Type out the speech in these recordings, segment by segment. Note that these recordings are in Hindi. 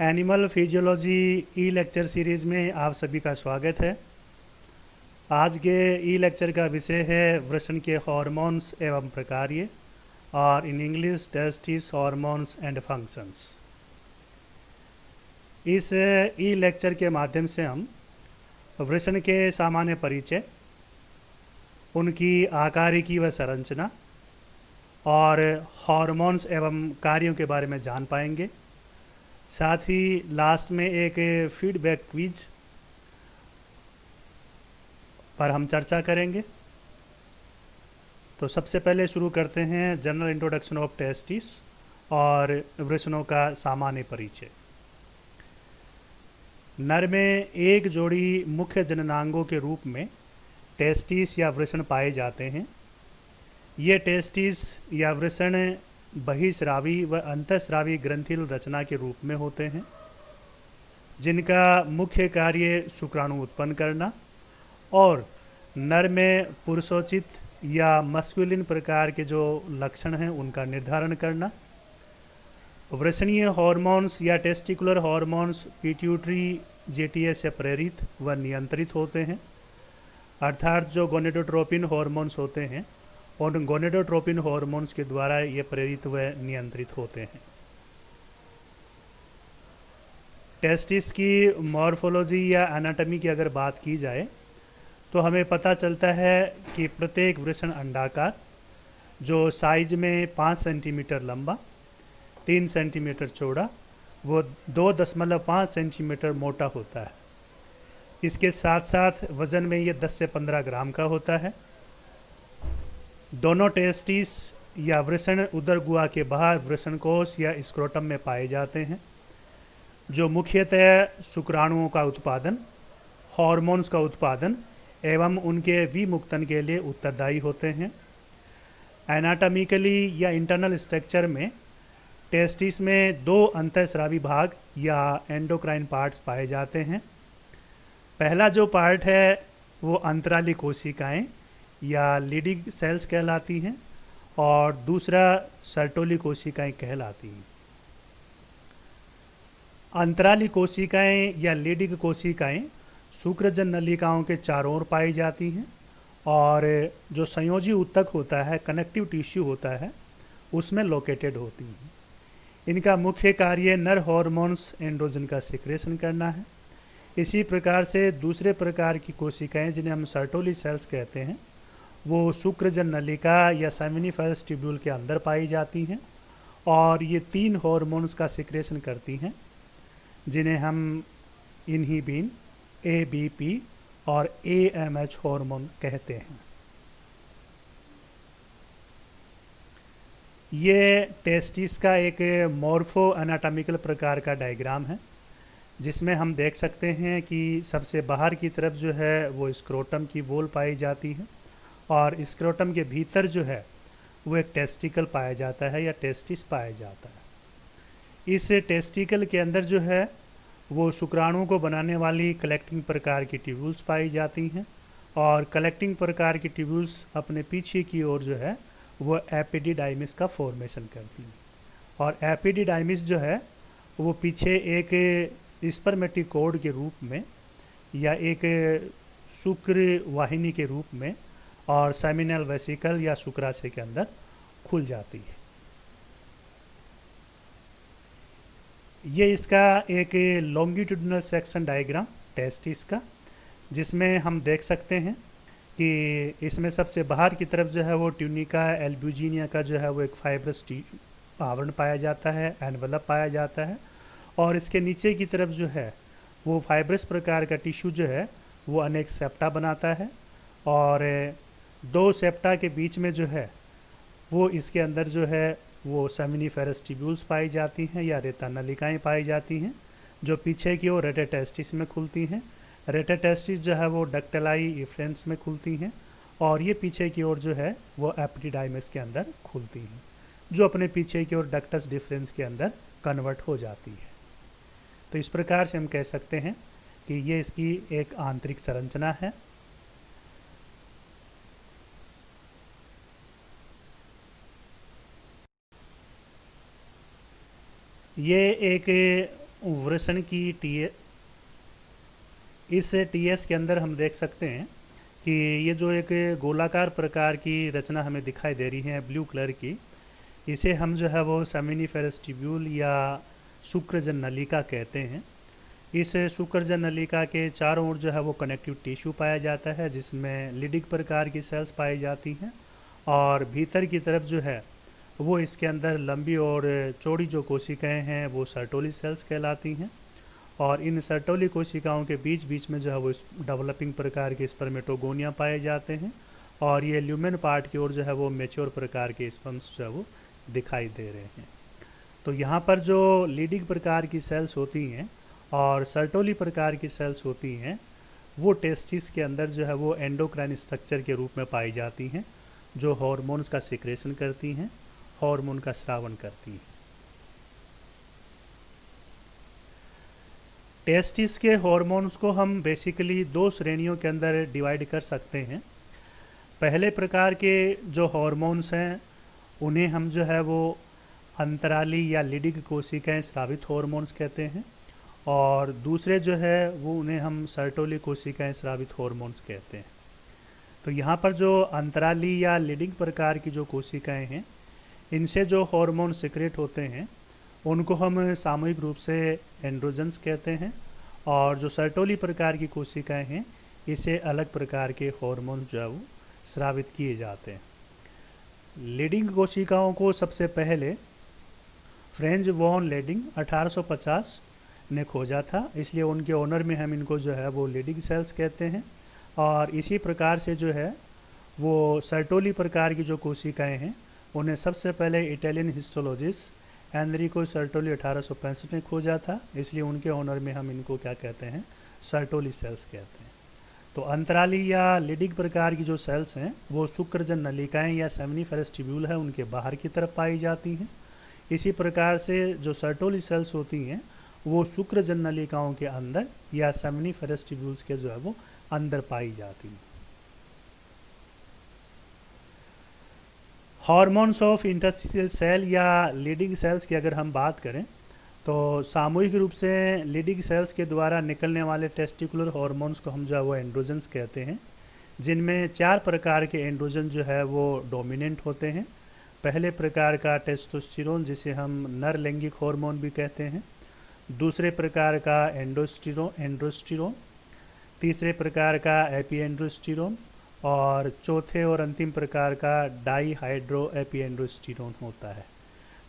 एनिमल फिजियोलॉजी ई लेक्चर सीरीज़ में आप सभी का स्वागत है। आज के ई लेक्चर का विषय है वृषण के हार्मोन्स एवं प्रकार्य, और in English testis hormones and functions. इस ई लेक्चर के माध्यम से हम वृषण के सामान्य परिचय, उनकी आकारिकी व संरचना और हार्मोन्स एवं कार्यों के बारे में जान पाएंगे। साथ ही लास्ट में एक फीडबैक क्विज पर हम चर्चा करेंगे। तो सबसे पहले शुरू करते हैं जनरल इंट्रोडक्शन ऑफ टेस्टिस और वृषणों का सामान्य परिचय। नर में एक जोड़ी मुख्य जननांगों के रूप में टेस्टिस या वृषण पाए जाते हैं। ये टेस्टिस या वृषण बहिस्रावी व अंतःस्रावी ग्रंथिल रचना के रूप में होते हैं, जिनका मुख्य कार्य शुक्राणु उत्पन्न करना और नर में पुरुषोचित या मस्कुलिन प्रकार के जो लक्षण हैं उनका निर्धारण करना। वृषणीय हार्मोन्स या टेस्टिकुलर हार्मोन्स पिट्यूटरी जेटीए से प्रेरित व नियंत्रित होते हैं, अर्थात जो गोनेडोट्रोपिन हार्मोन्स होते हैं उन गोनेडोट्रोपिन हार्मोन्स के द्वारा ये प्रेरित व नियंत्रित होते हैं। टेस्टिस की मॉर्फोलॉजी या एनाटॉमी की अगर बात की जाए तो हमें पता चलता है कि प्रत्येक वृषण अंडाकार, जो साइज में 5 सेंटीमीटर लंबा, 3 सेंटीमीटर चौड़ा, वो 2.5 सेंटीमीटर मोटा होता है। इसके साथ साथ वजन में ये 10 से 15 ग्राम का होता है। दोनों टेस्टिस या वृषण उदर गुहा के बाहर वृषण कोश या स्क्रोटम में पाए जाते हैं, जो मुख्यतः शुक्राणुओं का उत्पादन, हार्मोन्स का उत्पादन एवं उनके विमुक्तन के लिए उत्तरदायी होते हैं। एनाटॉमिकली या इंटरनल स्ट्रक्चर में टेस्टिस में 2 अंतःस्रावी भाग या एंडोक्राइन पार्ट्स पाए जाते हैं। पहला जो पार्ट है वो अंतराली कोशिकाएं या लीडिंग सेल्स कहलाती हैं, और दूसरा सर्टोली कोशिकाएं कहलाती हैं। अंतराली कोशिकाएं या लीडिंग कोशिकाएं शुक्रजन नलिकाओं के चारों ओर पाई जाती हैं, और जो संयोजी ऊतक होता है, कनेक्टिव टिश्यू होता है, उसमें लोकेटेड होती हैं। इनका मुख्य कार्य नर हार्मोन्स एंड्रोजन का सिक्रेशन करना है। इसी प्रकार से दूसरे प्रकार की कोशिकाएं जिन्हें हम सर्टोली सेल्स कहते हैं, वो शुक्रजन नलिका या सेमिनिफरस ट्यूब्यूल के अंदर पाई जाती हैं, और ये 3 हार्मोन्स का सिक्रेशन करती हैं, जिन्हें हम इनहिबिन, एबीपी और एएमएच हार्मोन कहते हैं। ये टेस्टिस का एक मॉर्फो एनाटॉमिकल प्रकार का डायग्राम है, जिसमें हम देख सकते हैं कि सबसे बाहर की तरफ जो है वो स्क्रोटम की वॉल पाई जाती है, और स्क्रोटम के भीतर जो है वो एक टेस्टिकल पाया जाता है या टेस्टिस पाया जाता है। इस टेस्टिकल के अंदर जो है वो शुक्राणुओं को बनाने वाली कलेक्टिंग प्रकार की ट्यूब्यूल्स पाई जाती हैं, और कलेक्टिंग प्रकार की ट्यूब्यूल्स अपने पीछे की ओर जो है वो एपिडिडाइमिस का फॉर्मेशन करती हैं, और एपिडिडाइमिस जो है वो पीछे एक स्पर्मेटिकोड के रूप में या एक शुक्र वाहिनी के रूप में और सेमिनल वेसिकल या शुक्राशय के अंदर खुल जाती है। ये इसका एक लॉन्गिट्यूडिनल सेक्शन डायग्राम टेस्टिस का, जिसमें हम देख सकते हैं कि इसमें सबसे बाहर की तरफ जो है वो ट्यूनिका एल्ब्यूजिनिया का जो है वो एक फाइब्रस आवरण पाया जाता है, एनवलप पाया जाता है, और इसके नीचे की तरफ जो है वो फाइब्रस प्रकार का टिश्यू जो है वो अनेक सेप्टा बनाता है, और 2 सेप्टा के बीच में जो है वो इसके अंदर जो है वो सेमिनिफेरस ट्यूब्यूल्स पाई जाती हैं या रेता नलिकाएँ पाई जाती हैं, जो पीछे की ओर रेटेटेस्टिस में खुलती हैं। रेटेटेस्टिस जो है वो डक्टेलाई इफ्रेंस में खुलती हैं, और ये पीछे की ओर जो है वो एपिडिडाइमिस के अंदर खुलती हैं, जो अपने पीछे की ओर डक्टस डिफरेंस के अंदर कन्वर्ट हो जाती है। तो इस प्रकार से हम कह सकते हैं कि ये इसकी एक आंतरिक संरचना है। ये एक वृषण की इस टीएस के अंदर हम देख सकते हैं कि ये जो एक गोलाकार प्रकार की रचना हमें दिखाई दे रही है ब्लू कलर की, इसे हम जो है वो सेमिनिफेरस ट्यूब्यूल या शुक्रजन नलिका कहते हैं। इस शुक्रजन नलिका के चारों ओर जो है वो कनेक्टिव टिश्यू पाया जाता है, जिसमें लिडिक प्रकार की सेल्स पाई जाती हैं, और भीतर की तरफ जो है वो इसके अंदर लंबी और चौड़ी जो कोशिकाएं हैं वो सर्टोली सेल्स कहलाती हैं। और इन सर्टोली कोशिकाओं के बीच बीच में जो है वो डेवलपिंग प्रकार के स्पर्मेटोगोनिया पाए जाते हैं, और ये ल्यूमेन पार्ट की ओर जो है वो मेच्योर प्रकार के स्पर्म्स जो है वो दिखाई दे रहे हैं। तो यहाँ पर जो लीडिंग प्रकार की सेल्स होती हैं और सर्टोली प्रकार की सेल्स होती हैं, वो टेस्टिस के अंदर जो है वो एंडोक्राइन स्ट्रक्चर के रूप में पाई जाती हैं, जो हार्मोन्स का सिक्रेशन करती हैं, हार्मोन का स्रावन करती हैं। टेस्टिस के हार्मोन्स को हम बेसिकली दो श्रेणियों के अंदर डिवाइड कर सकते हैं। पहले प्रकार के जो हार्मोन्स हैं उन्हें हम जो है वो अंतराली या लिडिक कोशिकाएं स्रावित हार्मोन्स कहते हैं, और दूसरे जो है वो उन्हें हम सर्टोली कोशिकाएं स्रावित हार्मोन्स कहते हैं। तो यहाँ पर जो अंतराली या लिडिक प्रकार की जो कोशिकाएं हैं, इनसे जो हार्मोन सिक्रेट होते हैं उनको हम सामूहिक रूप से एंड्रोजन्स कहते हैं, और जो सर्टोली प्रकार की कोशिकाएं हैं इसे अलग प्रकार के हार्मोन जो है वो स्रावित किए जाते हैं। लीडिंग कोशिकाओं को सबसे पहले फ्रेंच वॉन लीडिंग 1850 ने खोजा था, इसलिए उनके ऑनर में हम इनको जो है वो लीडिंग सेल्स कहते हैं। और इसी प्रकार से जो है वो सर्टोली प्रकार की जो कोशिकाएं हैं उन्हें सबसे पहले इटालियन हिस्टोलॉजिस्ट एनरिको सर्टोली 1865 ने खोजा था, इसलिए उनके ऑनर में हम इनको क्या कहते हैं, सर्टोली सेल्स कहते हैं। तो अंतराली या लीडिंग प्रकार की जो सेल्स हैं वो शुक्रजन नलिकाएं या सेमिनिफेरस ट्यूब्यूल है उनके बाहर की तरफ पाई जाती हैं। इसी प्रकार से जो सर्टोली सेल्स होती हैं वो शुक्रजन नलिकाओं के अंदर या सेमिनिफेरस ट्यूब्यूल्स के जो है वो अंदर पाई जाती हैं। हार्मोन्स ऑफ इंटरस्टिशियल सेल या लीडिंग सेल्स की अगर हम बात करें तो सामूहिक रूप से लीडिंग सेल्स के द्वारा निकलने वाले टेस्टिकुलर हार्मोन्स को हम जो है वो एंड्रोजन्स कहते हैं, जिनमें 4 प्रकार के एंड्रोजन जो है वो डोमिनेंट होते हैं। पहले प्रकार का टेस्टोस्टेरोन, जिसे हम नर लैंगिक हार्मोन भी कहते हैं। दूसरे प्रकार का एंड्रोस्टेरोन, तीसरे प्रकार का एपीएंड्रोस्टेरोन, और चौथे और अंतिम प्रकार का डाईहाइड्रो एपीएंड्रोस्टेरोन होता है।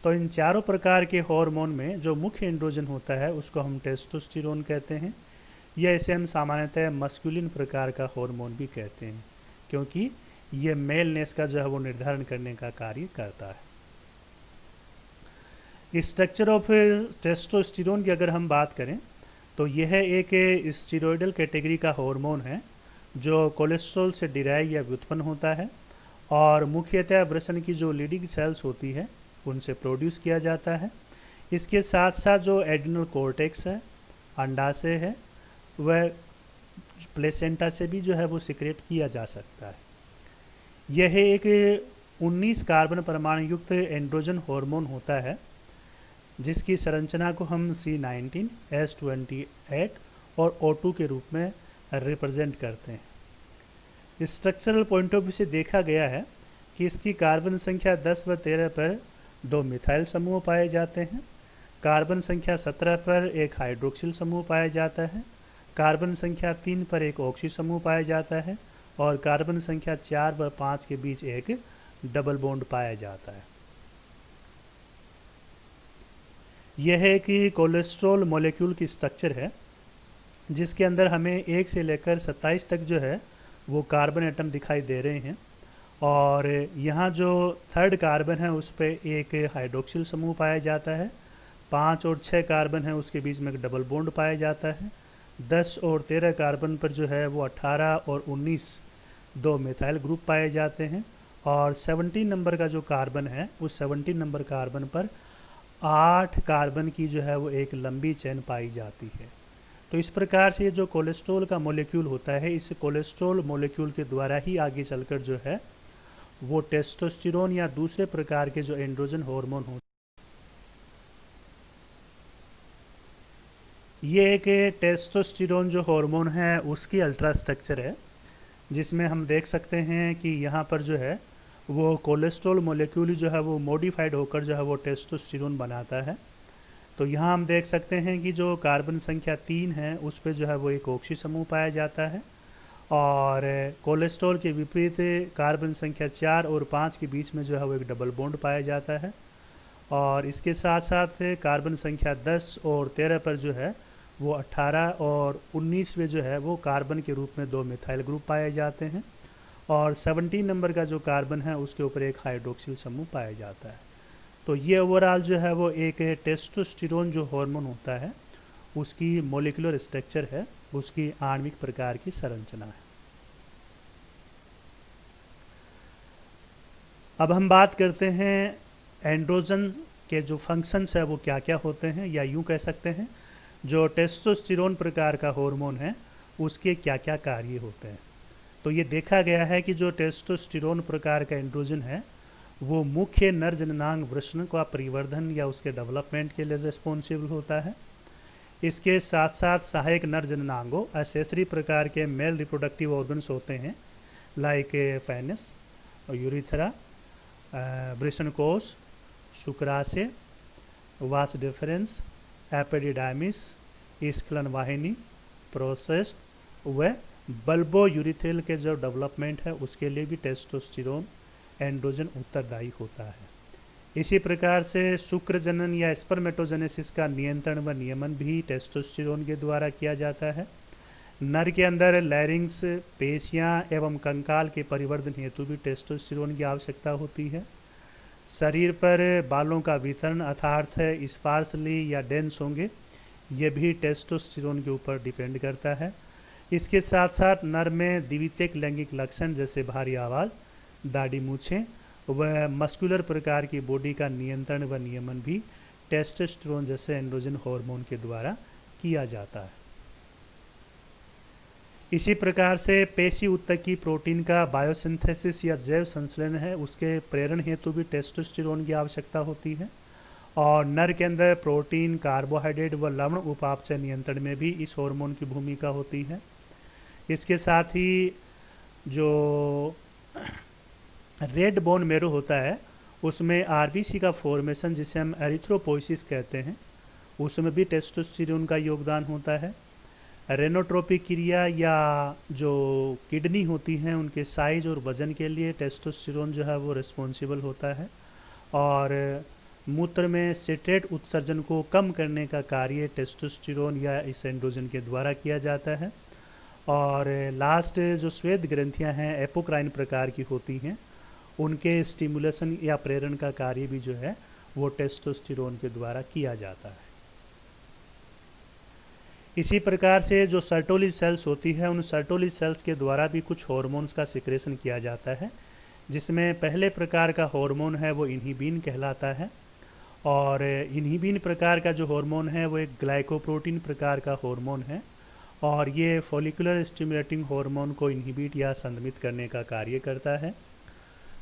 तो इन चारों प्रकार के हार्मोन में जो मुख्य एंड्रोजन होता है उसको हम टेस्टोस्टेरोन कहते हैं, या इसे हम सामान्यतः मस्कुलिन प्रकार का हार्मोन भी कहते हैं, क्योंकि ये मेलनेस का जो है वो निर्धारण करने का कार्य करता है। स्ट्रक्चर ऑफ टेस्टोस्टेरोन की अगर हम बात करें तो यह एक स्टीरॉयडल कैटेगरी का हार्मोन है जो कोलेस्ट्रॉल से डिराइव या व्युत्पन्न होता है, और मुख्यतः वृषण की जो लीडिंग सेल्स होती है उनसे प्रोड्यूस किया जाता है। इसके साथ साथ जो एड्रिनल कॉर्टेक्स है, अंडाशय है, वह प्लेसेंटा से भी जो है वो सिक्रेट किया जा सकता है। यह एक 19 कार्बन परमाणु युक्त एंड्रोजन हार्मोन होता है, जिसकी संरचना को हम C19, S28 और O2 के रूप में रिप्रेजेंट करते हैं। स्ट्रक्चरल पॉइंट ऑफ व्यू से देखा गया है कि इसकी कार्बन संख्या 10 व 13 पर 2 मिथाइल समूह पाए जाते हैं, कार्बन संख्या 17 पर एक हाइड्रोक्सिल समूह पाया जाता है, कार्बन संख्या 3 पर एक ऑक्सी समूह पाया जाता है, और कार्बन संख्या 4 व 5 के बीच एक डबल बॉन्ड पाया जाता है। यह एक कोलेस्ट्रॉल मॉलिक्यूल की स्ट्रक्चर है, जिसके अंदर हमें 1 से लेकर 27 तक जो है वो कार्बन एटम दिखाई दे रहे हैं, और यहाँ जो 3rd कार्बन है उस पर एक हाइड्रोक्सिल समूह पाया जाता है, 5 और 6 कार्बन है उसके बीच में एक डबल बॉन्ड पाया जाता है, 10 और 13 कार्बन पर जो है वो 18 और 19 2 मिथाइल ग्रुप पाए जाते हैं, और 17 नंबर का जो कार्बन है उस 17 नंबर कार्बन पर 8 कार्बन की जो है वो एक लंबी चेन पाई जाती है। तो इस प्रकार से जो कोलेस्ट्रॉल का मॉलिक्यूल होता है, इस कोलेस्ट्रॉल मॉलिक्यूल के द्वारा ही आगे चलकर जो है वो टेस्टोस्टेरोन या दूसरे प्रकार के जो एंड्रोजन हार्मोन होते ये एक टेस्टोस्टेरोन जो हार्मोन है उसकी अल्ट्रा स्ट्रक्चर है, जिसमें हम देख सकते हैं कि यहाँ पर जो है वो कोलेस्ट्रॉल मोलिक्यूल जो है वो मॉडिफाइड होकर जो है वो टेस्टोस्टेरोन बनाता है। तो यहाँ हम देख सकते हैं कि जो कार्बन संख्या 3 है उस पर जो है वो एक ऑक्सी समूह पाया जाता है, और कोलेस्ट्रॉल के विपरीत कार्बन संख्या 4 और 5 के बीच में जो है वो एक डबल बॉन्ड पाया जाता है। और इसके साथ साथ कार्बन संख्या 10 और 13 पर जो है वो 18 और 19 में जो है वो कार्बन के रूप में 2 मिथाइल ग्रुप पाए जाते हैं, और 17 नंबर का जो कार्बन है उसके ऊपर एक हाइड्रोक्सिल समूह पाया जाता है। तो ये ओवरऑल जो है वो एक टेस्टोस्टेरोन जो हार्मोन होता है उसकी मोलिकुलर स्ट्रक्चर है, उसकी आणविक प्रकार की संरचना है। अब हम बात करते हैं एंड्रोजन के जो फंक्शंस है वो क्या क्या होते हैं, या यूं कह सकते हैं जो टेस्टोस्टेरोन प्रकार का हार्मोन है उसके क्या क्या कार्य होते हैं। तो ये देखा गया है कि जो टेस्टोस्टेरोन प्रकार का एंड्रोजन है वो मुख्य नर जननांग वृषण का परिवर्धन या उसके डेवलपमेंट के लिए रिस्पॉन्सिबल होता है। इसके साथ साथ सहायक नर जननांगों एसेसरी प्रकार के मेल रिप्रोडक्टिव ऑर्गन्स होते हैं, लाइक पेनिस, यूरिथ्रा, वृषणकोश, शुक्राशय, वास डिफरेंस, एपिडिडाइमिस, स्खलन वाहिनी, प्रोसेस व बल्बो यूरिथेल के जो डेवलपमेंट है उसके लिए भी टेस्टोस्टेरोन एंड्रोजन उत्तरदायी होता है। इसी प्रकार से शुक्र जनन या स्पर्मेटोजेनेसिस का नियंत्रण व नियमन भी टेस्टोस्टेरोन के द्वारा किया जाता है। नर के अंदर लैरिंग्स, पेशियां एवं कंकाल के परिवर्धन हेतु भी टेस्टोस्टेरोन की आवश्यकता होती है। शरीर पर बालों का वितरण अर्थात स्पार्सली या डेंस होंगे, ये भी टेस्टोस्टेरोन के ऊपर डिपेंड करता है। इसके साथ साथ नर में द्वितीयक लैंगिक लक्षण जैसे भारी आवाज़, दाढ़ी मूछें व मस्कुलर प्रकार की बॉडी का नियंत्रण व नियमन भी टेस्टोस्टेरोन जैसे एंड्रोजन हार्मोन के द्वारा किया जाता है। इसी प्रकार से पेशी उत्तकी प्रोटीन का बायोसिंथेसिस या जैव संश्लेषण है उसके प्रेरण हेतु भी टेस्टोस्टेरोन की आवश्यकता होती है, और नर के अंदर प्रोटीन, कार्बोहाइड्रेट व लवण उपापचय नियंत्रण में भी इस हार्मोन की भूमिका होती है। इसके साथ ही जो रेड बोन मेरो होता है उसमें आरबीसी का फॉर्मेशन जिसे हम एरिथ्रोपोइसिस कहते हैं उसमें भी टेस्टोस्टेरोन का योगदान होता है। रेनोट्रोपिक क्रिया या जो किडनी होती हैं उनके साइज और वजन के लिए टेस्टोस्टेरोन जो है वो रिस्पॉन्सिबल होता है, और मूत्र में सिट्रेट उत्सर्जन को कम करने का कार्य टेस्टोस्टेरोन या इस एंड्रोजन के द्वारा किया जाता है। और लास्ट जो श्वेत ग्रंथियां हैं एपोक्राइन प्रकार की होती हैं, उनके स्टिमुलेशन या प्रेरण का कार्य भी जो है वो टेस्टोस्टेरोन के द्वारा किया जाता है। इसी प्रकार से जो सर्टोली सेल्स होती है उन सर्टोली सेल्स के द्वारा भी कुछ हार्मोन्स का सिक्रेशन किया जाता है, जिसमें पहले प्रकार का हार्मोन है वो इन्हिबिन कहलाता है, और इन्हिबिन प्रकार का जो हार्मोन है वो एक ग्लाइकोप्रोटीन प्रकार का हार्मोन है, और ये फॉलिकुलर स्टिमुलेटिंग हार्मोन को इन्हिबिट या संदमित करने का कार्य करता है।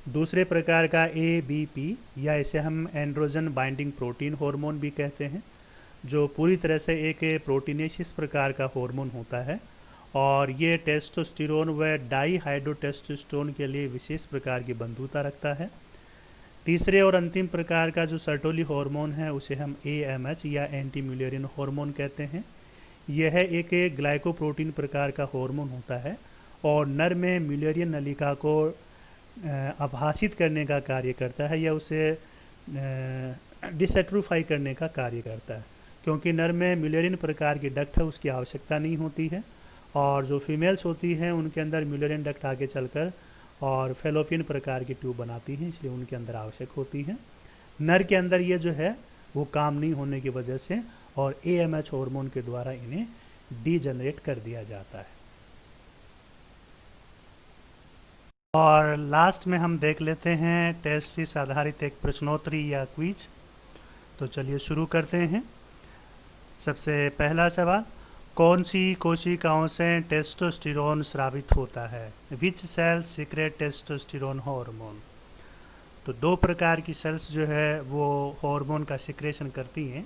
दूसरे प्रकार का ABP या इसे हम एंड्रोजन बाइंडिंग प्रोटीन हार्मोन भी कहते हैं, जो पूरी तरह से एक प्रोटीनेसिस प्रकार का हार्मोन होता है, और ये टेस्टोस्टेरोन व डाईहाइड्रोटेस्टोस्टेरोन के लिए विशेष प्रकार की बंधुता रखता है। तीसरे और अंतिम प्रकार का जो सर्टोली हार्मोन है उसे हम AMH या एंटी म्यूलेरियन हार्मोन कहते हैं। यह एक ग्लाइकोप्रोटीन प्रकार का हार्मोन होता है और नर में म्यूलेरियन नलिका को आभासित करने का कार्य करता है या उसे डिसेट्रोफाई करने का कार्य करता है, क्योंकि नर में म्यूलेरियन प्रकार की डक्ट है उसकी आवश्यकता नहीं होती है, और जो फीमेल्स होती हैं उनके अंदर म्यूलेरियन डक्ट आगे चलकर और फेलोपियन प्रकार की ट्यूब बनाती हैं, इसलिए उनके अंदर आवश्यक होती है। नर के अंदर ये जो है वो काम नहीं होने की वजह से और AMH हार्मोन के द्वारा इन्हें डीजनरेट कर दिया जाता है। और लास्ट में हम देख लेते हैं टेस्टिस आधारित एक प्रश्नोत्तरी या क्विज। तो चलिए शुरू करते हैं। सबसे पहला सवाल, कौन सी कोशिकाओं से टेस्टोस्टेरोन स्रावित होता है? विच सेल्स सीक्रेट टेस्टोस्टेरोन हार्मोन? तो दो प्रकार की सेल्स जो है वो हार्मोन का सिक्रेशन करती हैं।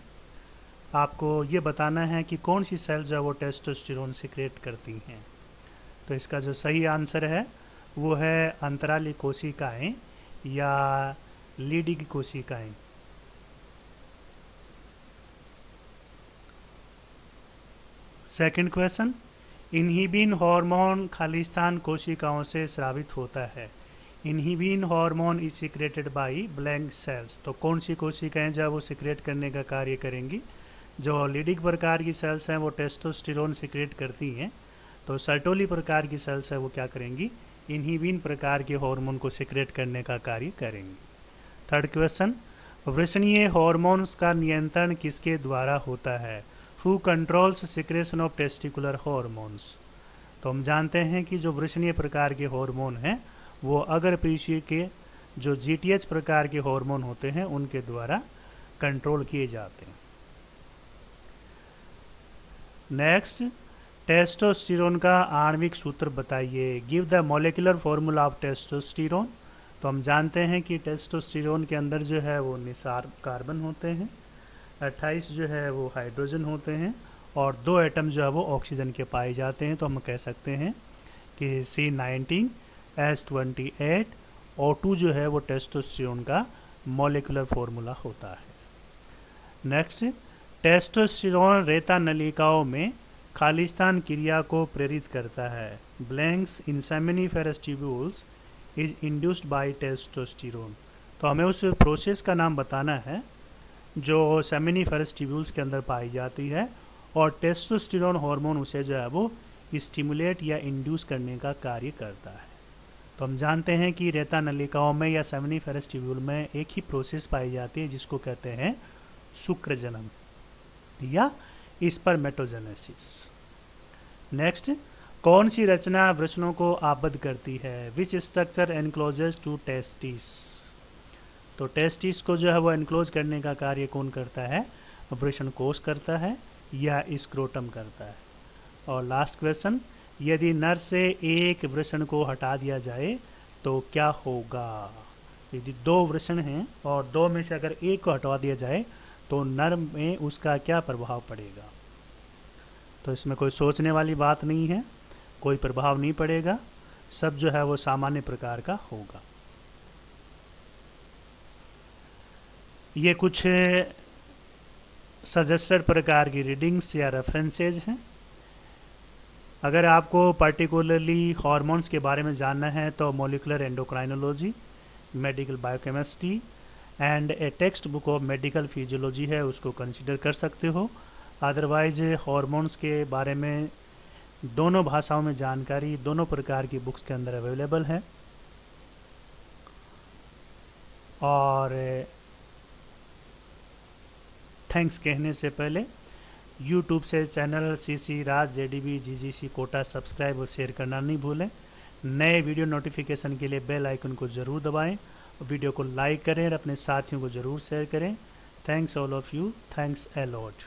आपको ये बताना है कि कौन सी सेल जो है वो टेस्टोस्टेरोन सिक्रेट करती हैं। तो इसका जो सही आंसर है वो है अंतराली कोशिकाएं या लीडिंग कोशिकाएं। सेकंड क्वेश्चन, इन्हिबिन हार्मोन खालिस्तान कोशिकाओं से स्रावित होता है। Inhibin hormone is secreted by blank cells. तो कौन सी कोशिकाएं जो है वो सिक्रेट करने का कार्य करेंगी? जो लीडिंग प्रकार की सेल्स हैं वो टेस्टोस्टेरोन सिक्रेट करती हैं, तो सर्टोली प्रकार की सेल्स है वो क्या करेंगी? इन्हिबिन प्रकार के हार्मोन को सिक्रेट करने का कार्य करेंगी। थर्ड क्वेश्चन, वृषणीय हार्मोन्स का नियंत्रण किसके द्वारा होता है? Who controls secretion of testicular hormones. तो हम जानते हैं कि जो वृषणीय प्रकार के हार्मोन हैं वो अगर पेशी के जो जीटीएच प्रकार के हार्मोन होते हैं उनके द्वारा कंट्रोल किए जाते हैं। नेक्स्ट, टेस्टोस्टेरोन का आणविक सूत्र बताइए। Give the molecular formula of testosterone. तो हम जानते हैं कि टेस्टोस्टेरोन के अंदर जो है वो निसार कार्बन होते हैं, 28 जो है वो हाइड्रोजन होते हैं और 2 एटम जो है वो ऑक्सीजन के पाए जाते हैं। तो हम कह सकते हैं कि C19 S28 O2 जो है वो टेस्टोस्टेरोन का मॉलिक्यूलर फॉर्मूला होता है। नेक्स्ट, टेस्टोस्टेरोन रेता नलिकाओं में खालिस्तान क्रिया को प्रेरित करता है। Blanks in seminiferous tubules is induced by testosterone. तो हमें उस प्रोसेस का नाम बताना है जो सेमिनिफेरस ट्यूब्यूल्स के अंदर पाई जाती है और टेस्टोस्टेरोन हार्मोन उसे जो है वो स्टिमुलेट या इंड्यूस करने का कार्य करता है। तो हम जानते हैं कि रेता नलिकाओं में या सेमिनिफेरस ट्यूब्यूल में एक ही प्रोसेस पाई जाती है जिसको कहते हैं शुक्रजनन या स्पर्मेटोजेनेसिस। नेक्स्ट, कौन सी रचना वृषणों को आबद्ध करती है? Which structure encloses the testis. तो टेस्टिस को जो है वो एनक्लोज करने का कार्य कौन करता है? वृषण कोष करता है या स्क्रोटम करता है। और लास्ट क्वेश्चन, यदि नर से एक वृषण को हटा दिया जाए तो क्या होगा? यदि 2 वृषण हैं और 2 में से अगर एक को हटा दिया जाए तो नर में उसका क्या प्रभाव पड़ेगा? तो इसमें कोई सोचने वाली बात नहीं है, कोई प्रभाव नहीं पड़ेगा, सब जो है वो सामान्य प्रकार का होगा। ये कुछ सजेस्टेड प्रकार की रीडिंग्स या रेफरेंसेज हैं। अगर आपको पर्टिकुलरली हार्मोन्स के बारे में जानना है तो molecular endocrinology, medical biochemistry and A text book of medical physiology है, उसको कंसिडर कर सकते हो। अदरवाइज हार्मोन्स के बारे में दोनों भाषाओं में जानकारी दोनों प्रकार की बुक्स के अंदर अवेलेबल है। और थैंक्स कहने से पहले यूट्यूब से चैनल CC राज JDB GGC कोटा सब्सक्राइब और शेयर करना नहीं भूलें। नए वीडियो नोटिफिकेशन के लिए बेल आइकन को ज़रूर दबाएं, वीडियो को लाइक करें और अपने साथियों को ज़रूर शेयर करें। Thanks all of you, thanks a lot.